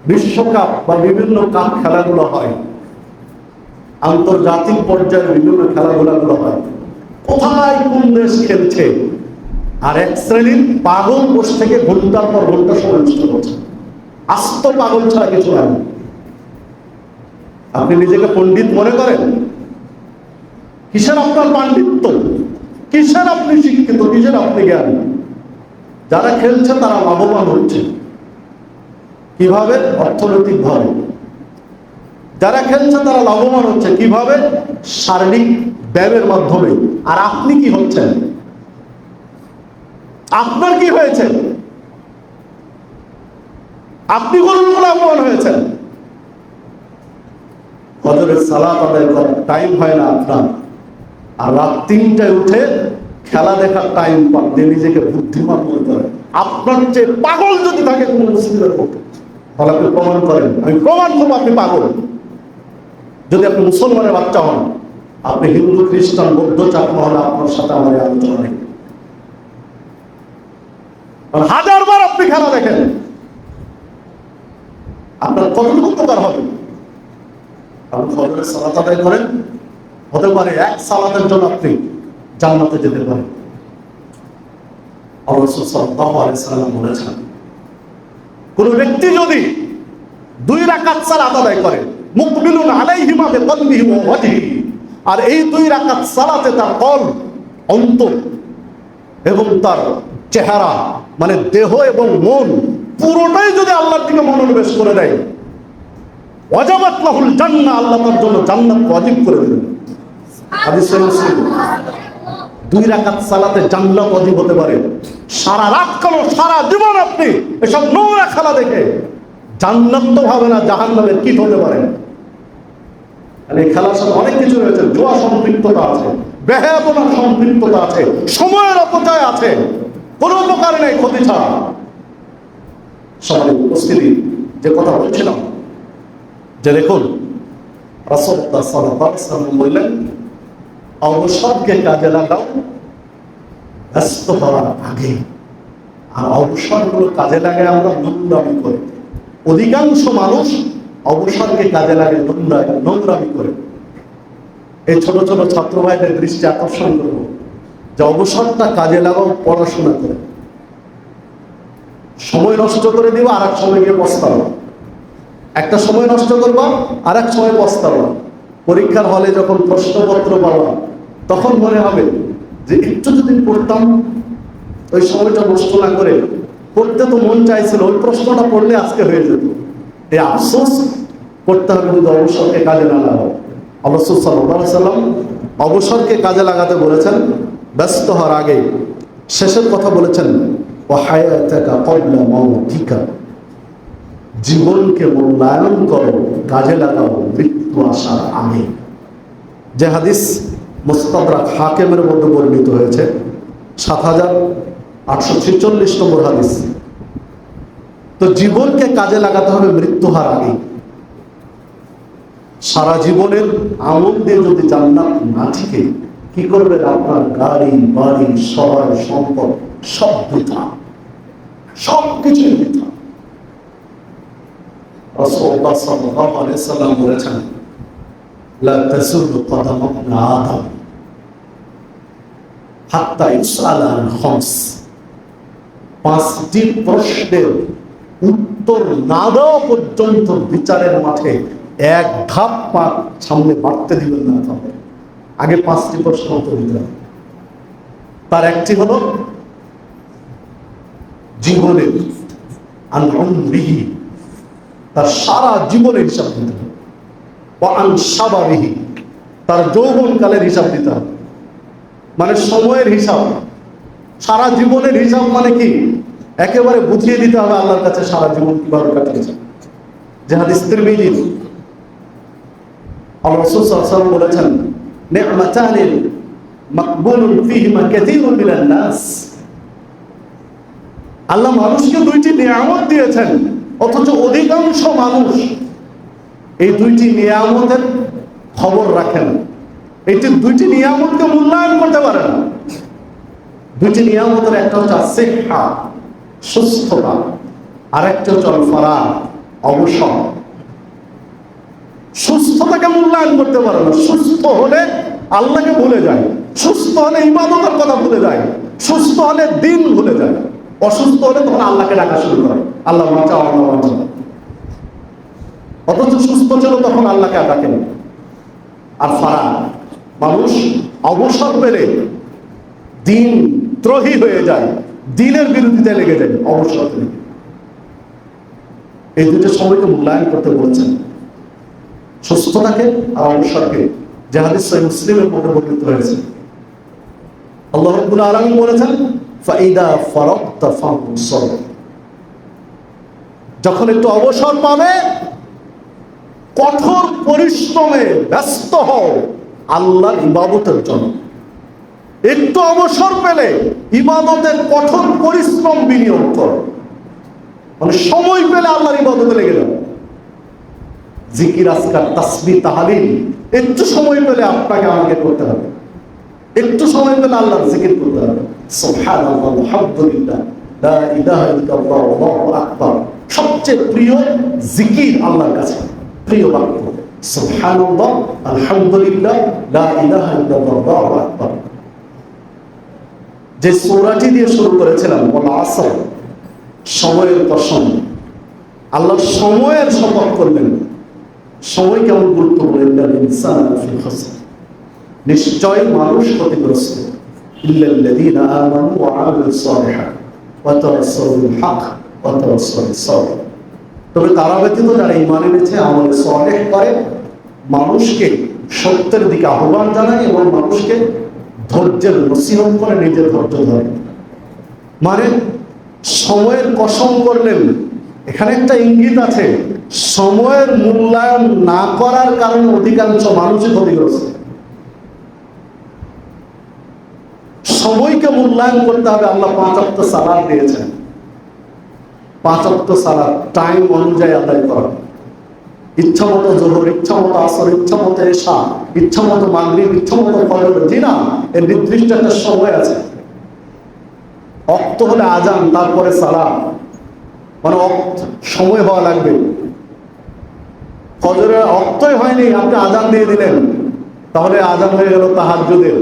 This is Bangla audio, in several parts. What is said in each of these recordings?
বিশ্বকাপ বা বিভিন্ন কাপ খেলাগুলো হয়, আন্তর্জাতিক পর্যায়ে বিভিন্ন খেলাধুলাগুলো হয়, কোথায় কোন দেশ খেলছে আর এক শ্রেণীর পাগল বসে থেকে ঘন্টার পর ঘন্টা সময় নষ্ট করছে। আস্ত পাগল ছাড়া কিছু নাই। আপনি নিজেকে পণ্ডিত মনে করেন? কিসের আপনার পাণ্ডিত্য? কিসের আপনি শিক্ষিত? কিসের আপনি জ্ঞানী? যারা খেলছে তারা লাভবান হচ্ছে। কিভাবে? অর্থনৈতিক ভাবে। যারা খেলছে তারা লাভবান হচ্ছে কিভাবে? শারীরিক ব্যায়ামের মাধ্যমে। আর আপনি কি হচ্ছেন? আপনার কি হয়েছে? আপনি কোন লাভবান হয়েছেন? ফজরের সালাত আদায় করার টাইম হয় না আপনার, আর রাত 3টায় উঠে খেলা দেখার টাইম পান, দিয়ে নিজেকে বুদ্ধিমান মনে করেন। আপনার চেয়ে পাগল যদি থাকে কোন মুসলিমের পক্ষে, তাহলে আপনি প্রমাণ করেন। আমি প্রমাণ করবো আপনি পাগল। যদি আপনি মুসলমানের বাচ্চা হন, আপনি হিন্দু, খ্রিস্টান, বৌদ্ধ, চাকমা হলে আপনার সাথে আমার আলোচনা নেই। হাজারবার আপনি খেলা দেখেন, আপনার কতটুকু উপকার হবে? আপনি ফজরের সালাত আদায় করেন, হতে পারে এক সালাতের জন্য আপনি জান্নাতে যেতে পারেন। আল্লাহ রাসূল সাল্লাল্লাহু আলাইহি ওয়াসাল্লাম বলেছেন, কোন ব্যক্তি যদি 2 রাকাত সালাত আদায় করে, মুকবিলুন আলাইহিমা বিকলবিহি ওয়া ওয়াজহিহি, আর এই 2 রাকাত সালাতে তার কলব, অন্তর এবং তার চেহারা মানে দেহ এবং মন পুরোটাই যদি আল্লাহর দিকে মনোনিবেশ করে দেয়, ওয়াজাবাত লাহুল জান্নাহ, আল্লাহ তার জন্য জান্নাত ওয়াজিব করে দেবেন। হাদিসে মুসলিম। 2 রাকাত সালাতে জান্নাত ওয়াজিব হতে পারে। সারা রাত কেন, সারা জীবন আপনি এসব নোংরা খেলা দেখে জান্নাত তো হবে না, জাহান্নামের কীট হতে পারে। এই খেলার সাথে অনেক কিছু রয়েছে। জুয়া সম্পৃক্ততা আছে, বেহায়াপনার সম্পৃক্ততা আছে, সময়ের অপচয় আছে, কোনো উপকার নেই, ক্ষতি ছাড়া। সবাই উপস্থিতি, যে কথা বলছিলাম যে দেখুন, রাসূলুল্লাহ সাল্লাল্লাহু আলাইহি ওয়াসাল্লাম বললেন, অবসরকে কাজে লাগাও ব্যস্ত হওয়ার আগে। আর অবসরগুলো কাজে লাগে আমরা নোংরামি করি। অধিকাংশ মানুষ অবসরকে কাজে লাগে নোংরামি করে। এই ছোট ছোট ছাত্র ভাইদের দৃষ্টি আকর্ষণ করব যে অবসরটা কাজে লাগাও পড়াশোনা করে। সময় নষ্ট করে দিব, আর এক সময় গিয়ে পস্তাবো। একটা সময় নষ্ট করবা, আর এক সময় পস্তাবো। পরীক্ষার হলে যখন প্রশ্নপত্র পাবা, তখন মনে হবে যে একটু যদি পড়তাম, ওই সময়টা নষ্ট না করে, পড়তে তো মন চাইছিল, ওই প্রশ্নটা পড়লে আজকে হয়ে যেত। এই আফসোস করতে হবে যদি অবসরকে কাজে না লাগাও। আল্লাহ রাসূল সাল্লাল্লাহু আলাইহি ওয়াসাল্লাম অবসরকে কাজে লাগাতে বলেছেন ব্যস্ত হওয়ার আগে। শেষের কথা বলেছেন, ওয়া হায়াতাকা ক্বাবলা মাউতিকা, জীবনকে মূল্যায়ন করো, কাজে লাগাও মৃত্যু আসার আগে। যে হাদিস মুস্তাদরাক হাকিমের মধ্যে বর্ণিত হয়েছে, ৭,৮৪৬ নম্বর হাদিস। তো জীবনকে কাজে লাগাতে হবে মৃত্যু হওয়ার আগে। সারা জীবনের আমল দিয়ে যদি জান্নাত না ঠিকে, কি করবেন? আপনার গাড়ি, বাড়ি, সহায় সম্পদ সব বৃথা, সব কিছুই বৃথা। রাসূলুল্লাহ সাল্লাল্লাহু আলাইহি ওয়াসাল্লাম বলেছেন, লা তাসুলু কদাম ইবনে আদম হাত্তা ইউসআলা আন খামস। 5টি প্রশ্নের উত্তর না দেওয়া পর্যন্ত বিচারের মাঠে এক ধাপ পা সামনে বাড়তে দিবেন না। তাহলে আগে 5টি প্রশ্ন উত্তর দিতে হবে। তার একটি হলো জীবনের, আন উমরিহি, তার সারা জীবনের হিসাব দিতে হবে। আন শাবাবিহি, তার যৌবনকালের হিসাব দিতে হবে, মানে সময়ের হিসাব। সারা জীবনের হিসাব মানে কি? একেবারে বুঝিয়ে দিতে হবে আল্লাহর কাছে সারা জীবন কিভাবে কাটিয়েছে। যে হাদিস তিরমিজি, আল্লাহ রাসূল সাল্লাল্লাহু আলাইহি ওয়াসাল্লাম বলেছেন, নি'মাতানি মাকবুলুন ফীহিমা কাসীরুন মিনান নাস। আল্লাহ মানুষকে 2টি নিয়ামত দিয়েছেন, অথচ অধিকাংশ মানুষ এই 2টি নিয়ামতের খবর রাখেন। এই 2টি নিয়ামতকে মূল্যায়ন করতে পারে না। 2টি নিয়ামতের একটা হচ্ছে সিহা, সুস্থতা, আর একটা হচ্ছে ফারাগ, অবসর। সুস্থতাকে মূল্যায়ন করতে পারে না। সুস্থ হলে আল্লাহকে ভুলে যায়, সুস্থ হলে ইবাদতের কথা ভুলে যায়, সুস্থ হলে দিন ভুলে যায়। অসুস্থ হলে তখন আল্লাহকে ডাকা শুরু করে, আল্লাহ বাঁচাও, আল্লাহ বাঁচাও। অথচ সুস্থ ছিল তখন আল্লাহকে ডাকে না। আর ফারাক, মানুষ অবসর পেলে দিন দ্রোহী হয়ে যায়, দিনের বিরোধিতায় লেগে যায় অবসর পেলে। এই দুটো সময়কে মূল্যায়ন করতে বলছেন, সুস্থতাকে আর অবসরকে, যে হাদিস সহিহ মুসলিমের মধ্যে বর্ণিত হয়েছে। আল্লাহ রাব্বুল আলামিন বলেছেন, ফাইদা ফারাগতা ফানসব, যখন একটু অবসর পাবে কঠোর পরিশ্রমে ব্যস্ত হও আল্লাহর ইবাদতের জন্য। একটু অবসর পেলে ইবাদতের কঠোর পরিশ্রম বিনিয়োগ করো, মানে সময় পেলে আল্লাহর ইবাদতে লেগে যাও। জিকির, আজকার, তাসবিহ, তাহলিল একটু সময় পেলে আপনাকে আমাকে করতে হবে। একটু সময় পেলে আল্লাহর জিকির করতে হবে। সুবহানাল্লাহ, আলহামদুলিল্লাহ, লা ইলাহা ইল্লাল্লাহ, আল্লাহু আকবার। সবচেয়ে প্রিয় জিকির আল্লাহর কাছে, প্রিয় বাক্য সুবহানাল্লাহ, আলহামদুলিল্লাহ, লা ইলাহা ইল্লাল্লাহ, আল্লাহু আকবার। যে সূরাটি দিয়ে শুরু করেছিলাম, ওয়াল আসর, সময়ের কসম, আল্লাহ সময়ের শপথ করলেন। সময় কেমন গুরুত্বপূর্ণ, ইন্নাল ইনসানা লাফি খুসর, নিশ্চয় মানুষ ক্ষতিগ্রস্ত, ইল্লাল্লাযীনা আমানু ওয়া আমিলুস সালিহাত ওয়া তাওয়াসাউ বিল হক ওয়া তাওয়াসাউ বিস সবর। তবে তারা ব্যতীত যারা ঈমান এনেছে, আমল সালেহ করে, মানুষকে সত্যের দিকে আহ্বান জানায় এবং মানুষকে ধৈর্যের নসিহত করে, নিজের ধৈর্য ধরে। মানে সময়ের কসম করলেন, এখানে একটা ইঙ্গিত আছে, সময়ের মূল্যায়ন না করার কারণে অধিকাংশ মানুষই ক্ষতিগ্রস্ত। সময়কে মূল্যায়ন করতে হবে। আল্লাহ 5 ওয়াক্ত সালাত দিয়েছেন, 5 ওয়াক্ত সালাত টাইম অনুযায়ী আদায় করা। ইচ্ছা মতো যোহর, ইচ্ছা মতো আসর, ইচ্ছা মতো এশা, ইচ্ছা মতো মাগরিব, ইচ্ছা মতো ফজর, জি না, এর নির্দিষ্ট একটা সময় আছে। অক্ত হলে আজান, তারপরে সালাত, মানে সময় হওয়া লাগবে। ফজরের অক্তই হয়নি, আপনি আজান দিয়ে দিলেন, তাহলে আজান হয়ে গেল তাহাজ্জুদের,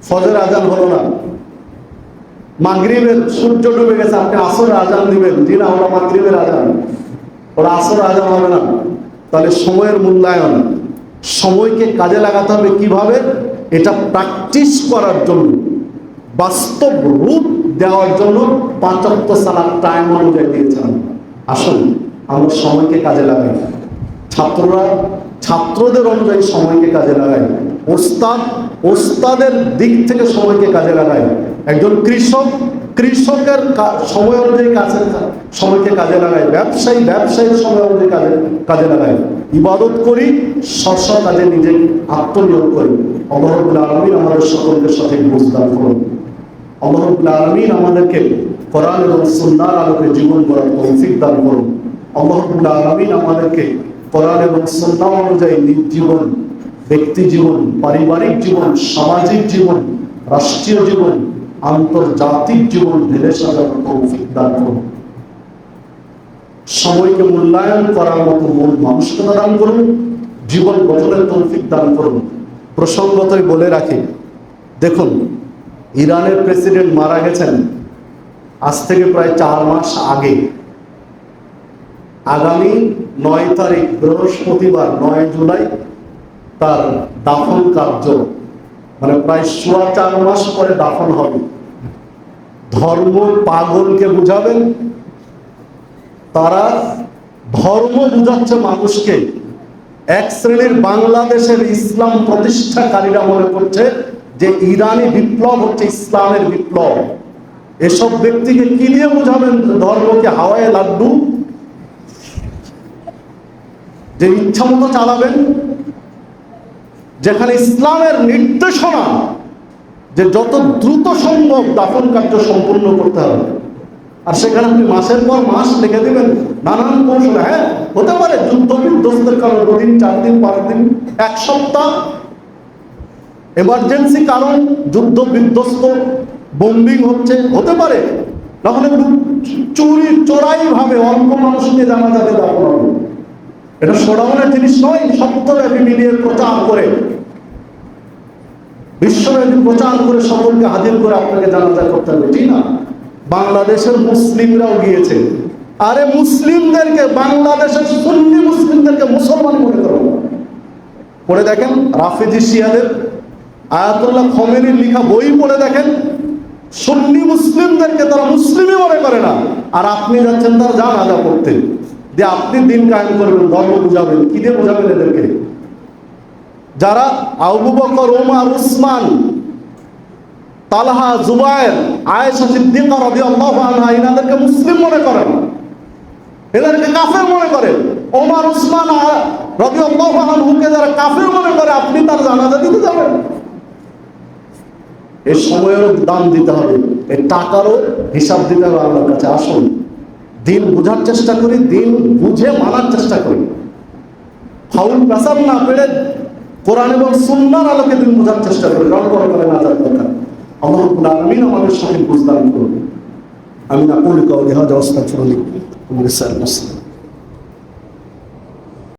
ফজরের আজান হলো না। মাগরিবের সূর্য ডুবে গেছে, আপনি আসরের আজান দিবেন, জি না, ওরা মাগরিবের আজান, ওরা আসরের আজান হবে না। তাহলে সময়ের মূল্যায়ন, সময়কে কাজে লাগাতে হবে কিভাবে, এটা প্র্যাকটিস করার জন্য, বাস্তব রূপ দেওয়ার জন্য 5 ওয়াক্ত সালাত টাইম অনুযায়ী দিয়েছেন। আসুন আমরা সময়কে কাজে লাগাই। ছাত্ররা ছাত্রদের অনুযায়ী সময়কে কাজে লাগায়, ওস্তাদের দিক থেকে সময়কে কাজে লাগায়, একজন কৃষক কৃষকের সময় অনুযায়ী সময়কে কাজে লাগায়, ব্যবসায়ীর সময় অনুযায়ী কাজে লাগায়। ইবাদত করি, স্ব কাজে নিজে আত্মনিয়োগ করি। আল্লাহ রাব্বুল আলামিন আমাদের সকলকে সঠিক বুঝ দান করুন। আল্লাহ রাব্বুল আলামিন আমাদেরকে কোরআন এবং সুন্নাহর আলোকে জীবন গড়ার তৌফিক দান করুন। আল্লাহ রাব্বুল আলামিন আমাদেরকে কোরআন এবং সুন্নাহ অনুযায়ী নিজ জীবন, ব্যক্তি জীবন, পারিবারিক জীবন, সামাজিক জীবন, রাষ্ট্রীয় জীবন, আন্তর্জাতিক জীবন ঢেলে সাজানোর তৌফিক দান করুন। সময়কে মূল্যায়ন করার মতো মূল মানসিকতা দান করুন, জীবন গঠনের তৌফিক দান করুন। প্রসঙ্গতই বলে রাখি, দেখুন ইরানের প্রেসিডেন্ট মারা গেছেন আজ থেকে প্রায় 4 মাস আগে। আগামী 9 তারিখ বৃহস্পতিবার 9 জুলাই তার দাফন কার্য, মানে প্রায় 4.25 মাস পরে দাফন হবে। ধর্ম পাগলকে বুঝাবেন, তারা ধর্ম বুঝাচ্ছে মানুষকে। এক শ্রেণীর বাংলাদেশের ইসলাম প্রতিষ্ঠাকারীরা মনে করছে যে ইরানি বিপ্লব হচ্ছে ইসলামের বিপ্লব। এসব ব্যক্তিকে কি দিয়ে বুঝাবেন ধর্মকে? হাওয়ায় লাড্ডু, যে ইচ্ছা মতো চালাবেন, যেখানে ইসলামের নির্দেশনা যে যত দ্রুত সম্ভব দাফন কার্য সম্পূর্ণ করতে হবে, আর সেখানে আপনি মাসের পর মাস লিখে দিবেন নানান কৌশলে। হ্যাঁ, হতে পারে যুদ্ধ বিধ্বস্তের কারণ 2 দিন, 4 দিন, 5 দিন, 1 সপ্তাহ, এমার্জেন্সি কারণ, যুদ্ধ বিধ্বস্ত, বোম্বিং হচ্ছে, হতে পারে তখন চোরাই ভাবে অল্প মানুষকে জানাজাতে দাফন হবে। এটা শোডাউনের জিনিস নয়, সত্যব্যাপী মিলিয়ে প্রচার করে, বিশ্বব্যাপী প্রচার করে সকলকে হাজির করে আপনাকে জানাজা করতে হবে, ঠিক না? বাংলাদেশের মুসলিমরাও গিয়েছে। আরে মুসলিমদেরকে, বাংলাদেশের সুন্নি মুসলিমদেরকে মুসলমান মনে করো। পড়ে দেখেন রাফিজি শিয়াদের, আয়াতুল্লাহ খমেনির লেখা বই পড়ে দেখেন, সুন্নি মুসলিমদেরকে তারা মুসলিমই মনে করে না। আর আপনি যাচ্ছেন তার জানাজা করতে, যে আপনি দিন কায়েম করবেন, ধর্ম বুঝাবেন, কি দিয়ে বোঝাবেন এদেরকে? যারা আবু বকর, ওমর, উসমান, তালহা, জুবায়ের, আয়েশা সিদ্দিকা রাদিয়াল্লাহু আনহা, এনাদেরকে মুসলিম মনে করেন, এদেরকে কাফের মনে করেন। ওমর, উসমান রাদিয়াল্লাহু আনহুকে যারা কাফের মনে করে, আপনি তার জানাজা দিতে যাবেন? এই সময়েরও দাম দিতে হবে, এই টাকারও হিসাব দিতে হবে আল্লাহর কাছে। আসুন দিন বোঝার চেষ্টা করি, দিন বুঝে মানার চেষ্টা করি, ফাউল পেশাব না পেরে কোরআন এবং সুন্নাহর আলোকে দিন বোঝার চেষ্টা করি। রং করে না যার দরকার। আল্লাহ রাব্বুল আলামিন আমাদের সঠিক বুঝদান করুন। আমি না কৌলি কাওলি হাযা ওয়াস্তাগফিরুল্লাহ ওয়া লিসাইরিল মুসলিমিন।